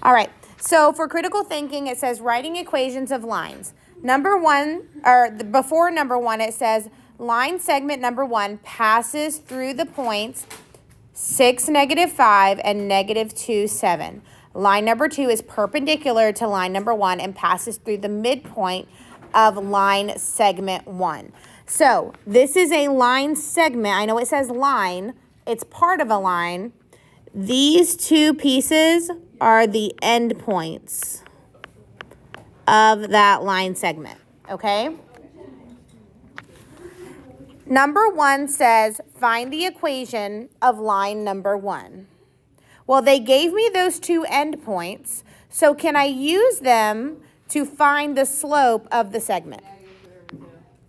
All right, so for critical thinking, it says writing equations of lines. Number one, or before number one, it says line segment number one passes through the points 6, -5, and -2, 7. Line number two is perpendicular to line number one and passes through the midpoint of line segment one. So this is a line segment. I know it says line. It's part of a line. These two pieces are the end points of that line segment, okay? Number one says, find the equation of line number one. Well, they gave me those two endpoints, so can I use them to find the slope of the segment?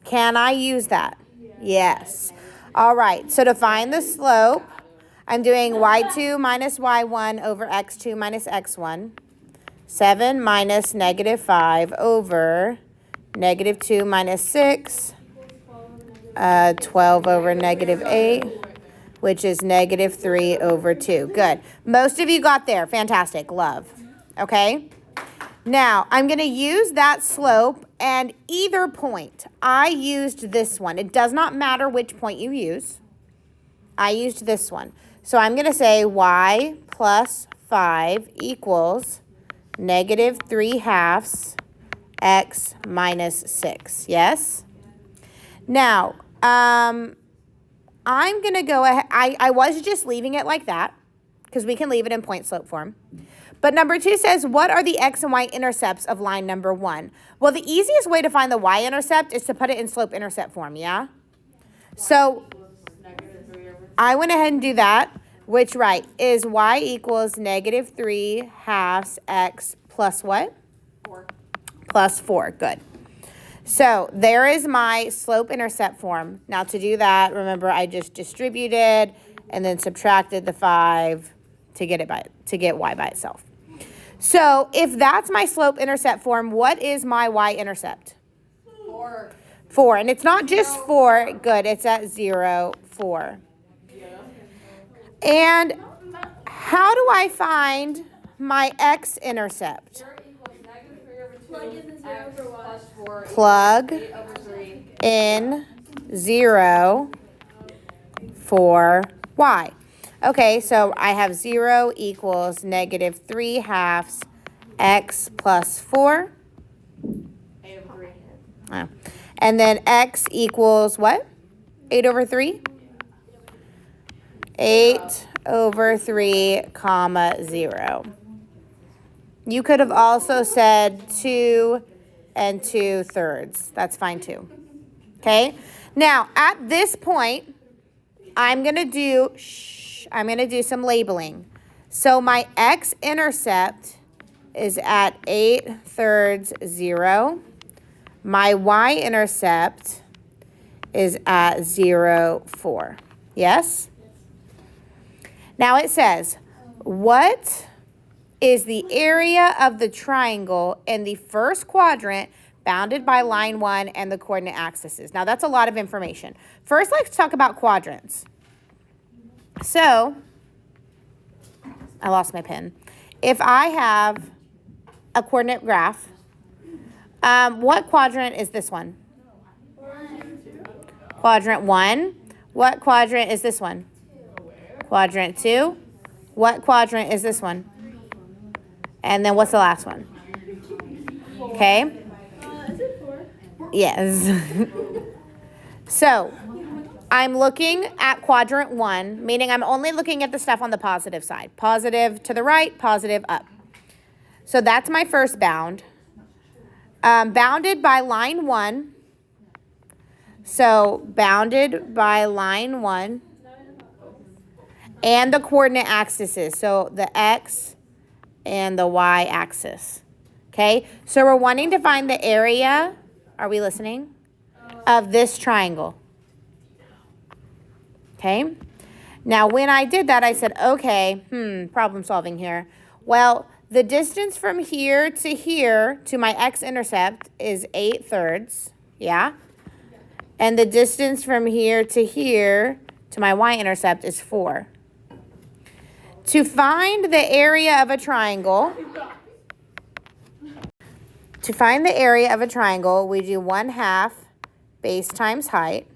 Can I use that? Yes. All right, so to find the slope, I'm doing y2 minus y1 over x2 minus x1. 7 minus -5 over -2 minus 6. 12 over -8, which is -3 over 2. Good. Most of you got there. Fantastic. Love. Okay? Now, I'm going to use that slope and either point. I used this one. It does not matter which point you use. I used this one. So I'm going to say y plus 5 equals -3/2 x minus 6. Yes? Now, I'm going to go ahead. I was just leaving it like that because we can leave it in point slope form. But number two says, what are the x and y intercepts of line number one? Well, the easiest way to find the y-intercept is to put it in slope-intercept form, yeah? So I went ahead and do that, which, right, is y equals -3/2 x plus what? 4. Plus 4. Good. So there is my slope-intercept form. Now to do that, remember I just distributed and then subtracted the 5 to get y by itself. So if that's my slope-intercept form, what is my y-intercept? 4. 4. And it's not just 4. Good. It's at 0, 4. And how do I find my x-intercept? Plug in 0 for y. Okay, so I have 0 equals -3/2 x plus 4. 8 over 3. Oh. And then x equals what? 8 over 3? 8 over 3, comma 0. You could have also said 2 and 2/3. That's fine too. Okay? Now, at this point, I'm going to do some labeling. So my x-intercept is at 8/3, 0. My y-intercept is at 0, 4. Yes? Now it says, what is the area of the triangle in the first quadrant bounded by line 1 and the coordinate axes? Now that's a lot of information. First, let's talk about quadrants. So, I lost my pen. If I have a coordinate graph, what quadrant is this one? Quadrant 1. What quadrant is this one? Quadrant 2. What quadrant is this one? And then what's the last one? Okay. Is it 4? Yes. So, I'm looking at quadrant 1, meaning I'm only looking at the stuff on the positive side. Positive to the right, positive up. So that's my first bound. Bounded by line 1. So bounded by line 1. And the coordinate axes, so the x and the y axis. Okay, so we're wanting to find the area, are we listening, of this triangle. Okay, now when I did that, I said, okay, problem solving here. Well, the distance from here to my x-intercept is 8/3, yeah? And the distance from here to my y-intercept is 4. To find the area of a triangle, To find the area of a triangle, we do 1/2 base times height.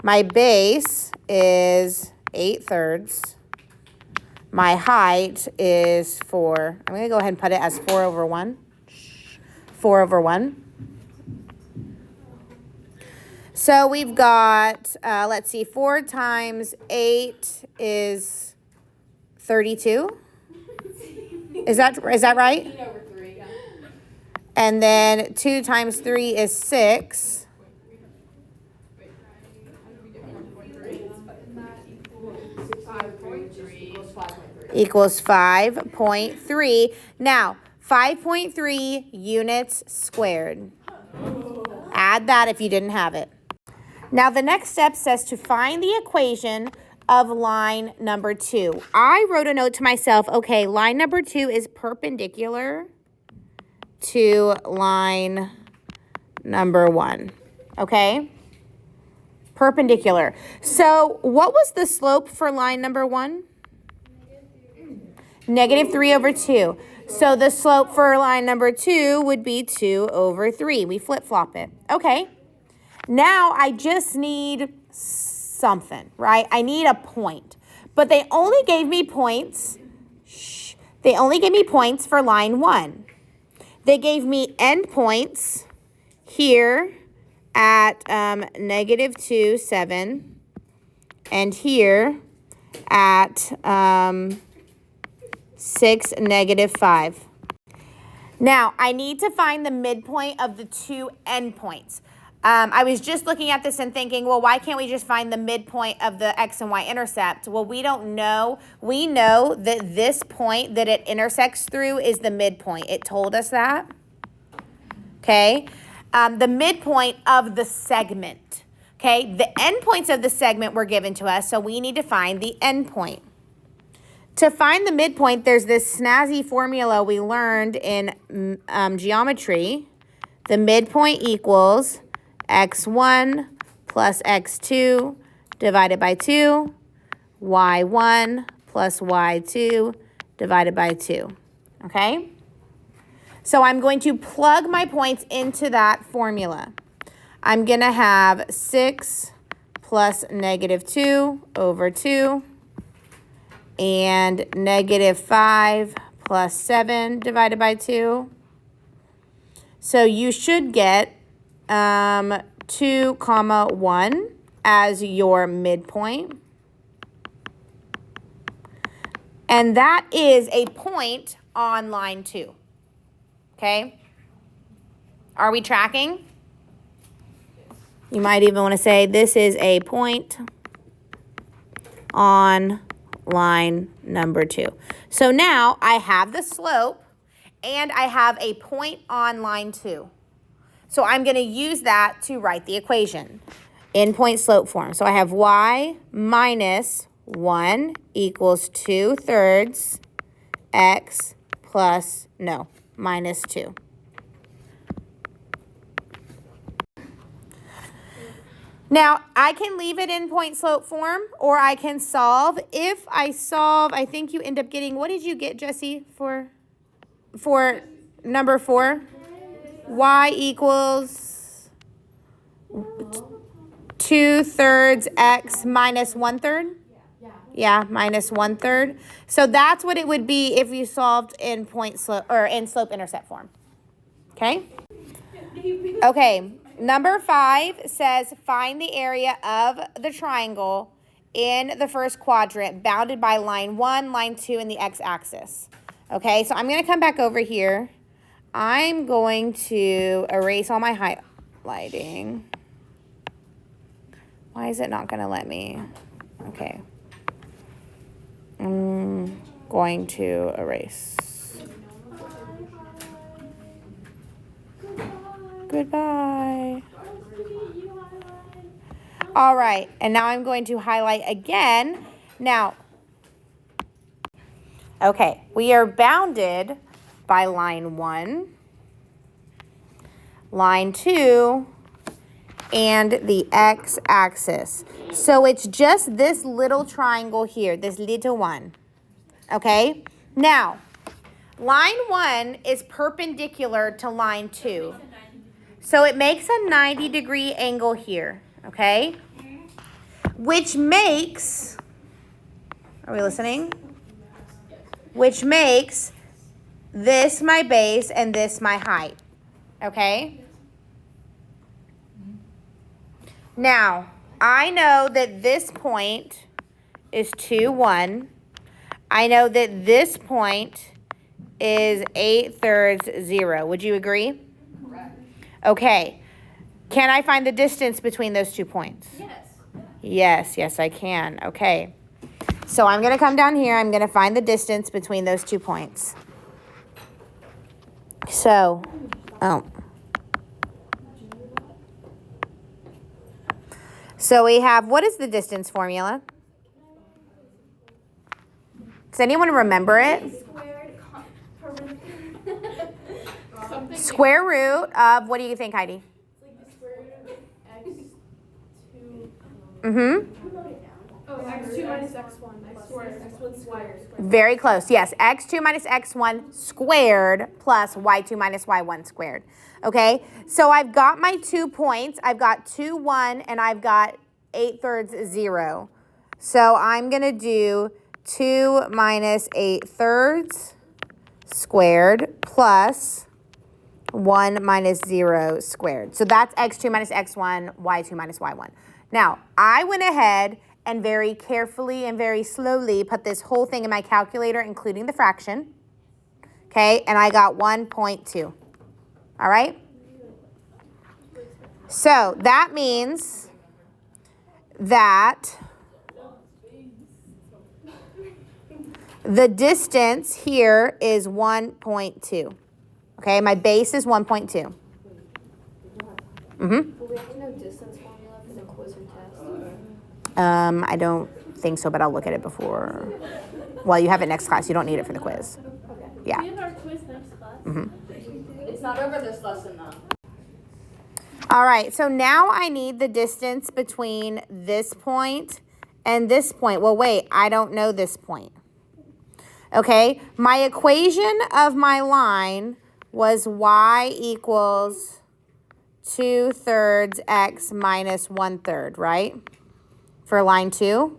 My base is 8/3. My height is 4. I'm going to go ahead and put it as 4/1. 4/1. So we've got, let's see, 4 times 8 is 32. Is that right? 8/3, yeah. And then 2 times 3 is 6. Equals 5.3. Now, 5.3 units squared. Add that if you didn't have it. Now, the next step says to find the equation of line number 2. I wrote a note to myself, okay, line number 2 is perpendicular to line number 1, okay? Perpendicular. So what was the slope for line number 1? -3/2. So the slope for line number 2 would be 2/3. We flip-flop it. Okay. Now I just need something, right? I need a point. But they only gave me points. They only gave me points for line 1. They gave me endpoints here at -2, 7, and here at 6, -5. Now, I need to find the midpoint of the 2 endpoints. I was just looking at this and thinking, well, why can't we just find the midpoint of the x and y intercept? Well, we don't know. We know that this point that it intersects through is the midpoint. It told us that. Okay? The midpoint of the segment. Okay? The endpoints of the segment were given to us, so we need to find the endpoint. To find the midpoint, there's this snazzy formula we learned in geometry. The midpoint equals x1 plus x2 divided by 2, y1 plus y2 divided by 2, okay? So I'm going to plug my points into that formula. I'm going to have 6 plus -2/2 and -5 plus 7 divided by 2. So you should get 2, 1 as your midpoint. And that is a point on line 2. Okay? Are we tracking? You might even want to say this is a point on line number 2. So now I have the slope and I have a point on line 2. So I'm going to use that to write the equation in point slope form. So I have y minus 1 equals 2/3 x plus, no, minus 2. Now, I can leave it in point slope form, or I can solve. If I solve, I think you end up getting, what did you get, Jesse, for number 4? Y equals 2/3 x minus 1/3? Yeah, minus 1/3. So that's what it would be if you solved in point slope or in slope intercept form. Okay? Okay, number 5 says find the area of the triangle in the first quadrant bounded by line 1, line 2, and the x-axis. Okay, so I'm going to come back over here. I'm going to erase all my highlighting. Why is it not going to let me? Okay. I'm going to erase. Goodbye. All right, and now I'm going to highlight again. Now, okay, we are bounded by line 1, line 2, and the x-axis. So it's just this little triangle here, this little one. Okay? Now, line 1 is perpendicular to line 2. So it makes a 90-degree angle here, okay? Which makes, are we listening? Which makes this my base and this my height, okay? Now, I know that this point is 2, 1. I know that this point is 8/3, 0. Would you agree? Correct. Okay. Can I find the distance between those 2 points? Yes. Yes, I can. Okay. So I'm going to come down here. I'm going to find the distance between those 2 points. So, So we have, what is the distance formula? Does anyone remember it? Square root of, what do you think, Heidi? Like the square root of x2. Mm-hmm. Oh, x2 minus x1 squared. x1 squared. Very close. Yes, x2 minus x1 squared plus y2 minus y1 squared. Okay, so I've got my 2 points. I've got 2, 1, and I've got 8/3, 0. So I'm going to do 2 minus 8/3 squared plus 1 minus 0 squared. So that's x2 minus x1, y2 minus y1. Now, I went ahead and very carefully and very slowly put this whole thing in my calculator, including the fraction. Okay, and I got 1.2. All right? So that means that the distance here is 1.2. Okay, my base is 1.2. Will we have to know distance formula for the quiz or test? I don't think so, but I'll look at it before. Well, you have it next class. You don't need it for the quiz. Okay. Yeah. We have our quiz next class. It's not over this lesson though. All right, so now I need the distance between this point and this point. Well, wait, I don't know this point. Okay, my equation of my line was y equals 2/3 x minus 1/3, right? For line 2.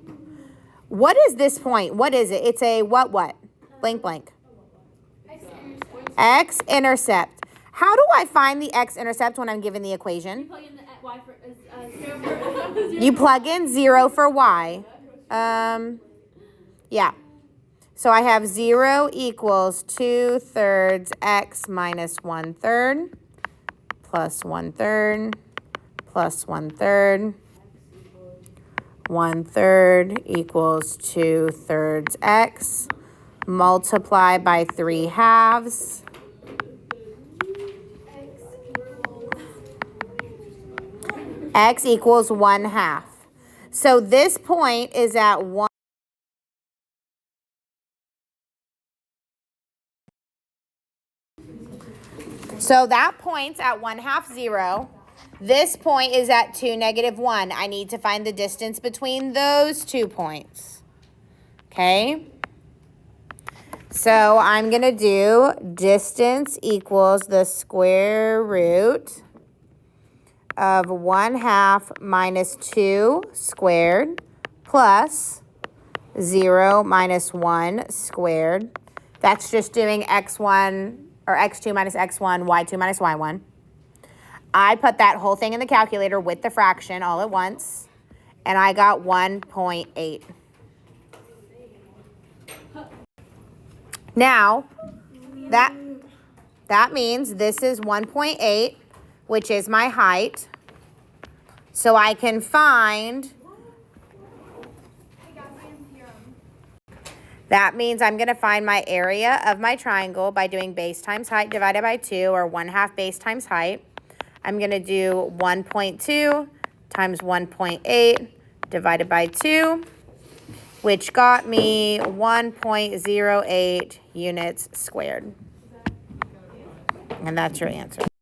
What is this point? What is it? It's a what? Blank, blank. X-intercept. How do I find the x-intercept when I'm given the equation? Plug in the y for 0 You plug in 0 for y. Yeah. So I have 0 equals 2/3 x minus 1/3 plus 1/3 plus 1/3. 1/3 equals 2/3 x. Multiply by 3/2. X equals 1/2. So this point is at 1. So that point's at 1/2, 0. This point is at 2, -1. I need to find the distance between those 2 points. Okay? So I'm going to do distance equals the square root of 1/2 minus 2 squared plus 0 minus 1 squared. That's just doing x1 or x2 minus x1, y2 minus y1. I put that whole thing in the calculator with the fraction all at once, and I got 1.8. Now, that means this is 1.8, which is my height. So I can find, that means I'm going to find my area of my triangle by doing base times height divided by 2, or 1/2 base times height. I'm going to do 1.2 times 1.8 divided by 2, which got me 1.08 units squared. And that's your answer.